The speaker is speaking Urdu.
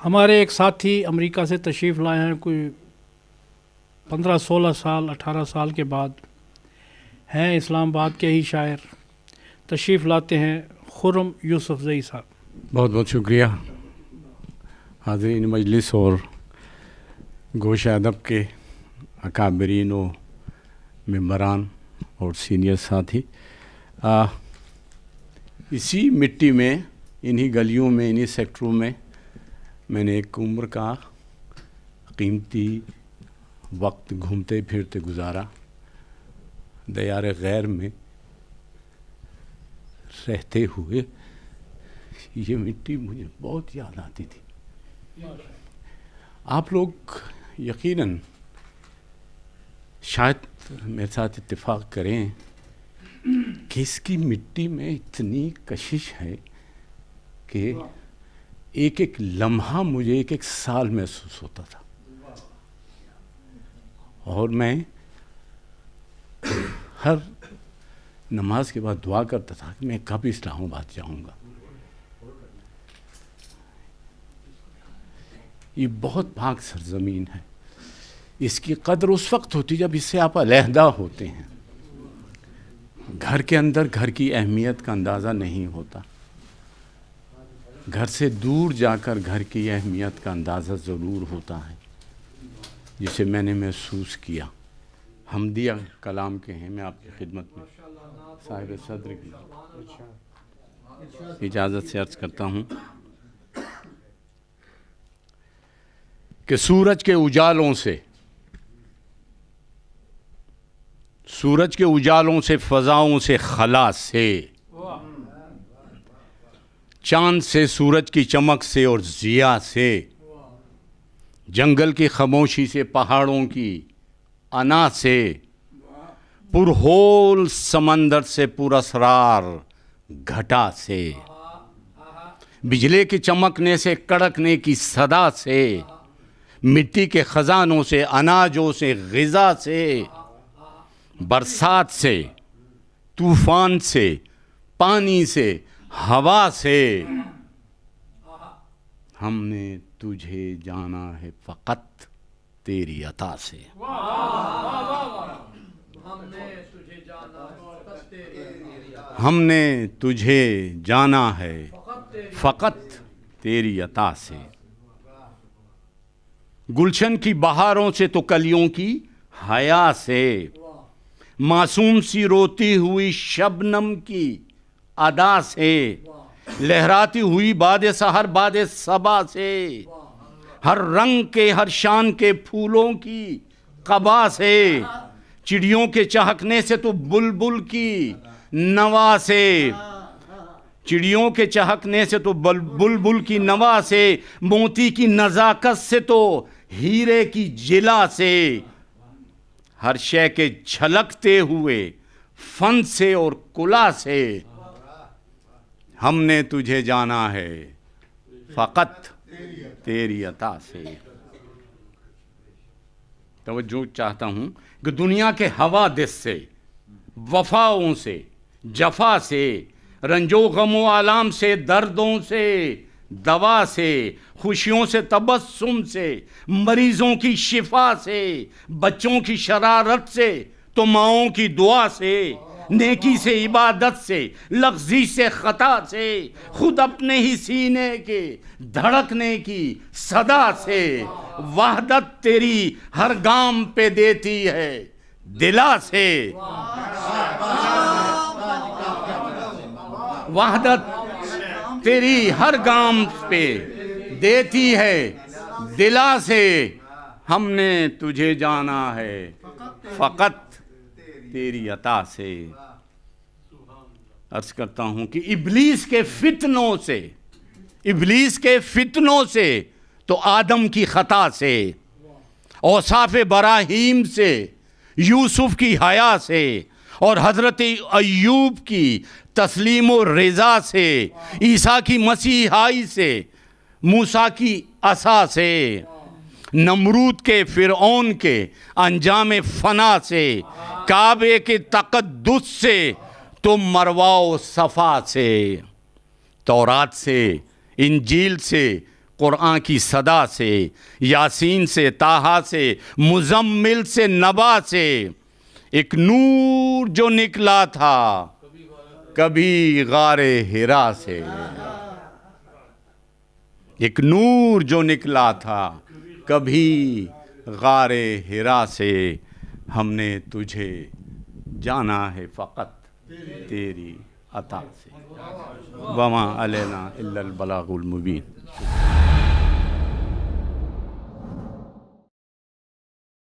ہمارے ایک ساتھی امریکہ سے تشریف لائے ہیں، کوئی 15-16 سال 18 سال کے بعد ہیں، اسلام آباد کے ہی شاعر تشریف لاتے ہیں، خرم یوسف زئی صاحب۔ بہت بہت شکریہ حاضرین مجلس اور گوش ادب کے اکابرین و ممبران اور سینئر ساتھی، اسی مٹی میں، انہی گلیوں میں، انہی سیکٹروں میں میں نے ایک عمر کا قیمتی وقت گھومتے پھرتے گزارا۔ دیار غیر میں رہتے ہوئے یہ مٹی مجھے بہت یاد آتی تھی۔ آپ لوگ یقیناً شاید میرے ساتھ اتفاق کریں کہ اس کی مٹی میں اتنی کشش ہے کہ ایک ایک لمحہ مجھے ایک ایک سال محسوس ہوتا تھا، اور میں ہر نماز کے بعد دعا کرتا تھا کہ میں کب اسلام آباد جاؤں گا۔ یہ بہت پاک سرزمین ہے، اس کی قدر اس وقت ہوتی جب اس سے آپ علیحدہ ہوتے ہیں۔ گھر کے اندر گھر کی اہمیت کا اندازہ نہیں ہوتا، گھر سے دور جا کر گھر کی اہمیت کا اندازہ ضرور ہوتا ہے، جسے میں نے محسوس کیا۔ حمدیہ کلام کے ہیں، میں آپ کی خدمت میں صاحب صدر کی اجازت سے عرض کرتا ہوں کہ سورج کے اجالوں سے فضاؤں سے خلا سے، چاند سے سورج کی چمک سے اور ضیاء سے، جنگل کی خاموشی سے پہاڑوں کی انا سے، پرہول سمندر سے پر اسرار گھٹا سے، بجلی کی چمکنے سے کڑکنے کی صدا سے، مٹی کے خزانوں سے اناجوں سے غذا سے، برسات سے، طوفان سے، پانی سے، ہوا سے، ہم نے تجھے جانا ہے فقط تیری عطا سے۔ ہم نے تجھے جانا ہے فقط تیری عطا سے۔ گلشن کی بہاروں سے تو کلیوں کی حیا سے، معصوم سی روتی ہوئی شبنم کی ادا سے، لہراتی ہوئی باد سحر باد صبا سے، ہر رنگ کے ہر شان کے پھولوں کی قبا سے، چڑیوں کے چہکنے سے تو بلبل کی نوا سے، چڑیوں کے چہکنے سے تو بلبل کی نوا سے، موتی کی نزاکت سے تو ہیرے کی جلا سے، ہر شے کے جھلکتے ہوئے فن سے اور کلا سے، ہم نے تجھے جانا ہے فقط تیری عطا سے۔ توجہ چاہتا ہوں کہ دنیا کے حوادث سے، وفاؤں سے، جفا سے، رنج و غم و آلام سے، دردوں سے، دوا سے، خوشیوں سے، تبسم سے، مریضوں کی شفا سے، بچوں کی شرارت سے تو ماؤں کی دعا سے، نیکی سے، عبادت سے، لغزی سے، خطا سے، خود اپنے ہی سینے کے دھڑکنے کی صدا سے، وحدت تیری ہر گام پہ دیتی ہے دلا سے، وحدت تیری ہر گام پہ دیتی ہے دلا سے، ہم نے تجھے جانا ہے فقط تیری عطا سے۔ عرض کرتا ہوں کہ ابلیس کے فتنوں سے تو آدم کی خطا سے، اوصاف براہیم سے، یوسف کی حیا سے، اور حضرت ایوب کی تسلیم و رضا سے، عیسیٰ کی مسیحائی سے، موسیٰ کی عصا سے، نمرود کے فرعون کے انجام فنا سے، کعبے کے تقدس سے تو مروہ و صفا سے، تورات سے، انجیل سے، قرآن کی صدا سے، یاسین سے، طٰہٰ سے، مزمل سے، نبا سے، ایک نور جو نکلا تھا کبھی غار حرا سے، ایک نور جو نکلا تھا کبھی غار حرا سے، ہم نے تجھے جانا ہے فقط تیری عطا سے، وما علینا الا البلاغ المبین۔